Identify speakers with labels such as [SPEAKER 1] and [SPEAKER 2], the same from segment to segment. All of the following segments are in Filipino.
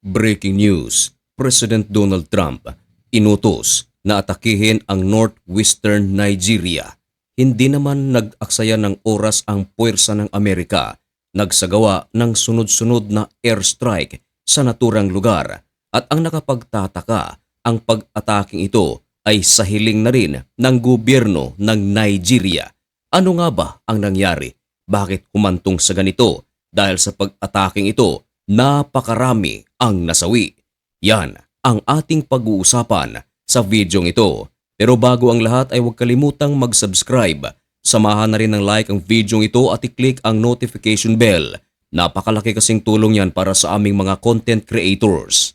[SPEAKER 1] Breaking news, President Donald Trump inutos na atakihin ang northwestern Nigeria. Hindi naman nag-aksaya ng oras ang puwersa ng Amerika. Nagsagawa ng sunod-sunod na airstrike sa naturang lugar at ang nakapagtataka, ang pag-ataking ito ay sa hiling na rin ng gobyerno ng Nigeria. Ano nga ba ang nangyari? Bakit humantong sa ganito? Dahil sa pag-ataking ito, napakarami ang nasawi. Yan ang ating pag-uusapan sa videong ito. Pero bago ang lahat ay huwag kalimutang mag-subscribe. Samahan na rin ng like ang videong ito at i-click ang notification bell. Napakalaki kasing tulong yan para sa aming mga content creators.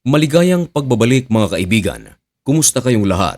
[SPEAKER 1] Maligayang pagbabalik mga kaibigan. Kumusta kayong lahat?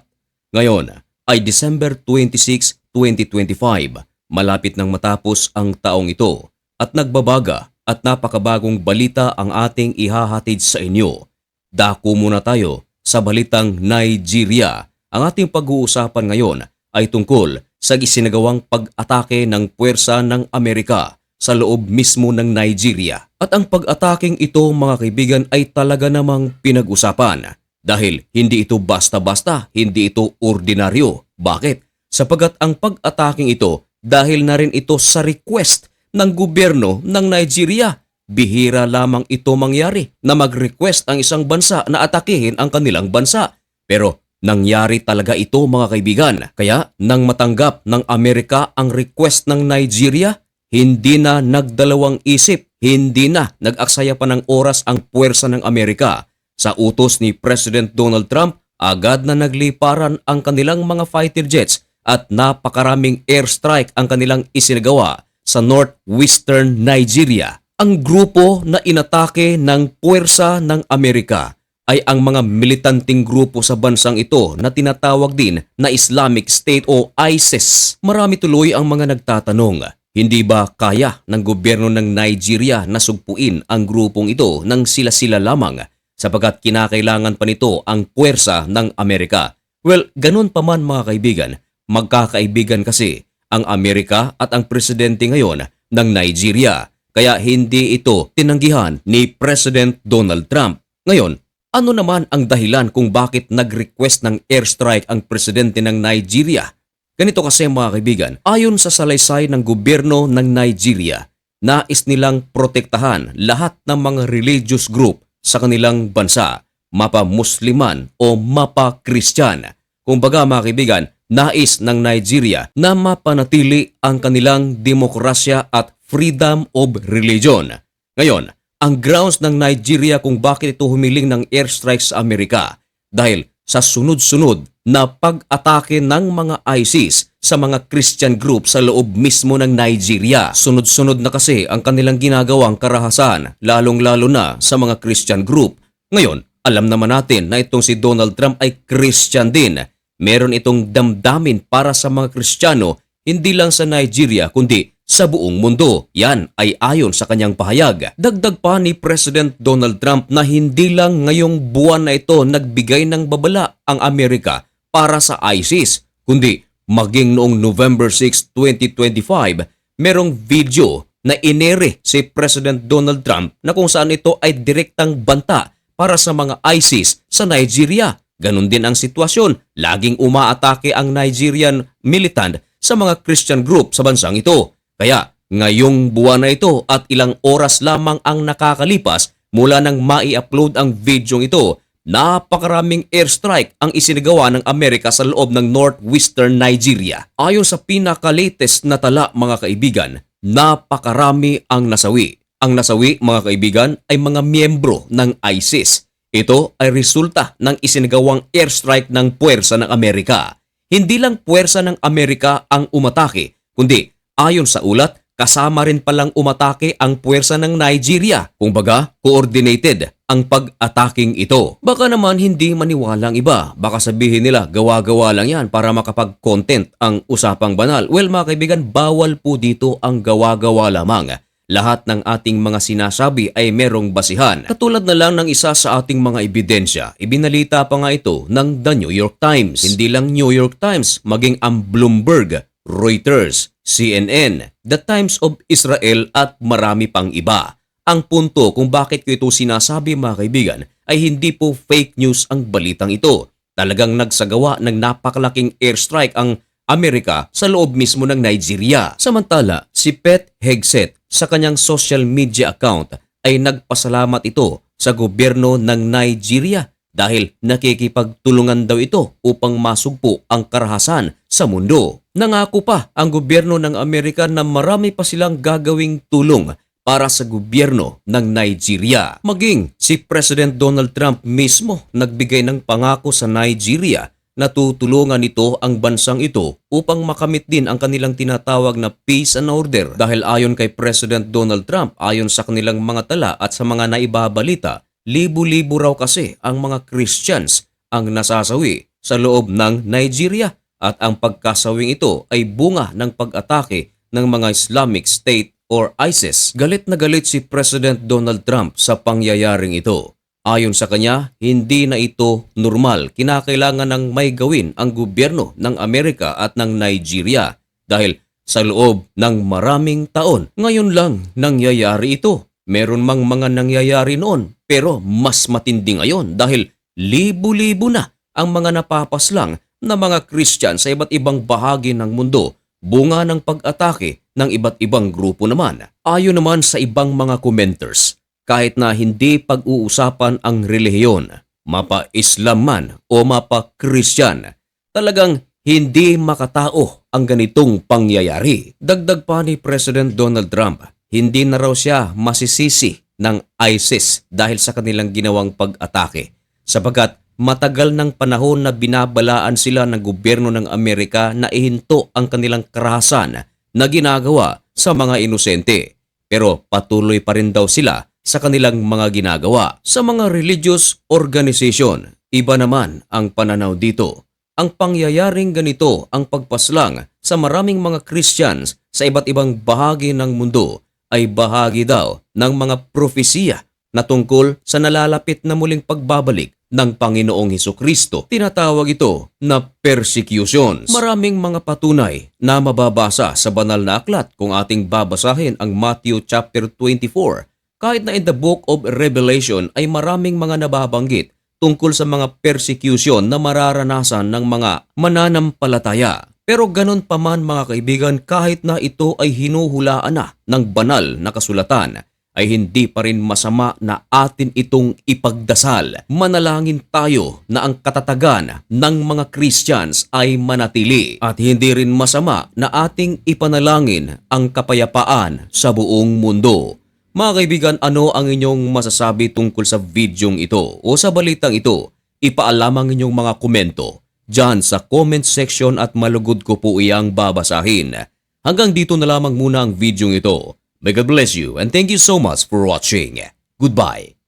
[SPEAKER 1] Ngayon ay December 26, 2025. Malapit nang matapos ang taong ito at nagbabaga at napakabagong balita ang ating ihahatid sa inyo. Dako muna tayo sa balitang Nigeria. Ang ating pag-uusapan ngayon ay tungkol sa isinagawang pag-atake ng puwersa ng Amerika sa loob mismo ng Nigeria. At ang pag-ataking ito mga kaibigan ay talaga namang pinag-usapan dahil hindi ito basta-basta, hindi ito ordinaryo. Bakit? Sapagat ang pag-ataking ito dahil na rin ito sa request ng gobyerno ng Nigeria. Bihira lamang ito mangyari na mag-request ang isang bansa na atakihin ang kanilang bansa. Pero nangyari talaga ito mga kaibigan. Kaya nang matanggap ng Amerika ang request ng Nigeria, hindi na nagdalawang isip, hindi na nag-aksaya pa ng oras ang puwersa ng Amerika. Sa utos ni President Donald Trump, agad na nagliparan ang kanilang mga fighter jets at napakaraming airstrike ang kanilang isinagawa sa northwestern Nigeria. Ang grupo na inatake ng puwersa ng Amerika ay ang mga militanteng grupo sa bansang ito na tinatawag din na Islamic State o ISIS. Marami tuloy ang mga nagtatanong, hindi ba kaya ng gobyerno ng Nigeria na sugpuin ang grupong ito nang sila-sila lamang sapagat kinakailangan pa nito ang puwersa ng Amerika? Well, ganun pa man mga kaibigan, magkakaibigan kasi ang Amerika at ang presidente ngayon ng Nigeria. Kaya hindi ito tinanggihan ni President Donald Trump. Ngayon, ano naman ang dahilan kung bakit nag-request ng airstrike ang presidente ng Nigeria? Ganito kasi mga kaibigan, ayon sa salaysay ng gobyerno ng Nigeria, nais nilang protektahan lahat ng mga religious group sa kanilang bansa, mapa-Musliman o mapa-Christian. Kumbaga mga kaibigan, nais ng Nigeria na mapanatili ang kanilang demokrasya at freedom of religion. Ngayon, ang grounds ng Nigeria kung bakit ito humiling ng airstrike sa Amerika dahil sa sunod-sunod na pag-atake ng mga ISIS sa mga Christian group sa loob mismo ng Nigeria. Sunod-sunod na kasi ang kanilang ginagawang karahasan, lalong-lalo na sa mga Christian group. Ngayon, alam naman natin na itong si Donald Trump ay Christian din. Meron itong damdamin para sa mga Kristiyano, hindi lang sa Nigeria kundi sa buong mundo. Yan ay ayon sa kanyang pahayag. Dagdag pa ni President Donald Trump na hindi lang ngayong buwan na ito nagbigay ng babala ang Amerika para sa ISIS, kundi maging noong November 6, 2025, merong video na inere si President Donald Trump na kung saan ito ay direktang banta para sa mga ISIS sa Nigeria. Ganon din ang sitwasyon. Laging umaatake ang Nigerian militant sa mga Christian group sa bansang ito. Kaya ngayong buwan na ito at ilang oras lamang ang nakakalipas mula nang mai-upload ang video ito, napakaraming airstrike ang isinagawa ng Amerika sa loob ng northwestern Nigeria. Ayon sa pinaka-latest na tala mga kaibigan, napakarami ang nasawi. Ang nasawi mga kaibigan ay mga miyembro ng ISIS. Ito ay resulta ng isinagawang airstrike ng puwersa ng Amerika. Hindi lang puwersa ng Amerika ang umatake, kundi ayon sa ulat, kasama rin palang umatake ang puwersa ng Nigeria. Kumbaga, coordinated ang pag-ataking ito. Baka naman hindi maniwala ang iba. Baka sabihin nila gawa-gawa lang yan para makapag-content ang usapang banal. Well mga kaibigan, bawal po dito ang gawa-gawa lamang. Lahat ng ating mga sinasabi ay merong basihan. Katulad na lang ng isa sa ating mga ebidensya. Ibinalita pa nga ito ng The New York Times. Hindi lang New York Times, maging ang Bloomberg, Reuters, CNN, The Times of Israel at marami pang iba. Ang punto kung bakit ko ito sinasabi mga kaibigan ay hindi po fake news ang balitang ito. Talagang nagsagawa ng napakalaking airstrike ang Amerika sa loob mismo ng Nigeria. Samantala, si Pete Hegseth sa kanyang social media account ay nagpasalamat ito sa gobyerno ng Nigeria dahil nakikipagtulungan daw ito upang masugpo ang karahasan sa mundo. Nangako pa ang gobyerno ng Amerika na marami pa silang gagawing tulong para sa gobyerno ng Nigeria. Maging si President Donald Trump mismo nagbigay ng pangako sa Nigeria na tutulungan nito ang bansang ito upang makamit din ang kanilang tinatawag na peace and order. Dahil ayon kay President Donald Trump, ayon sa kanilang mga tala at sa mga naibabalita, libu-libo raw kasi ang mga Christians ang nasasawi sa loob ng Nigeria at ang pagkasawing ito ay bunga ng pag-atake ng mga Islamic State or ISIS. Galit na galit si President Donald Trump sa pangyayaring ito. Ayon sa kanya, hindi na ito normal. Kinakailangan ng may gawin ang gobyerno ng Amerika at ng Nigeria dahil sa loob ng maraming taon, ngayon lang nangyayari ito. Meron mang mga nangyayari noon pero mas matindi ngayon dahil libu-libo na ang mga napapaslang na mga Christian sa iba't ibang bahagi ng mundo, bunga ng pag-atake ng iba't ibang grupo naman. Ayon naman sa ibang mga commenters, kahit na hindi pag-uusapan ang relihiyon, mapa-Islam man o mapa-Christian, talagang hindi makatao ang ganitong pangyayari. Dagdag pa ni President Donald Trump, hindi na raw siya masisisi ng ISIS dahil sa kanilang ginawang pag-atake, sapagkat matagal ng panahon na binabalaan sila ng gobyerno ng Amerika na ihinto ang kanilang karahasan na ginagawa sa mga inosente. Pero patuloy pa rin daw sila sa kanilang mga ginagawa. Sa mga religious organization, iba naman ang pananaw dito. Ang pangyayaring ganito ang pagpaslang sa maraming mga Christians sa iba't ibang bahagi ng mundo ay bahagi daw ng mga propesiya na tungkol sa nalalapit na muling pagbabalik ng Panginoong Hesukristo. Tinatawag ito na persecutions. Maraming mga patunay na mababasa sa banal na aklat kung ating babasahin ang Matthew chapter 24. Kahit na in the book of Revelation ay maraming mga nababanggit tungkol sa mga persecution na mararanasan ng mga mananampalataya. Pero ganon pa man mga kaibigan, kahit na ito ay hinuhulaan na ng banal na kasulatan, ay hindi pa rin masama na atin itong ipagdasal. Manalangin tayo na ang katatagan ng mga Christians ay manatili. At hindi rin masama na ating ipanalangin ang kapayapaan sa buong mundo. Mga kaibigan, ano ang inyong masasabi tungkol sa videong ito o sa balitang ito? Ipaalam ang inyong mga komento dyan sa comment section at malugod ko po iyang babasahin. Hanggang dito na lamang muna ang videong ito. May God bless you and thank you so much for watching. Goodbye.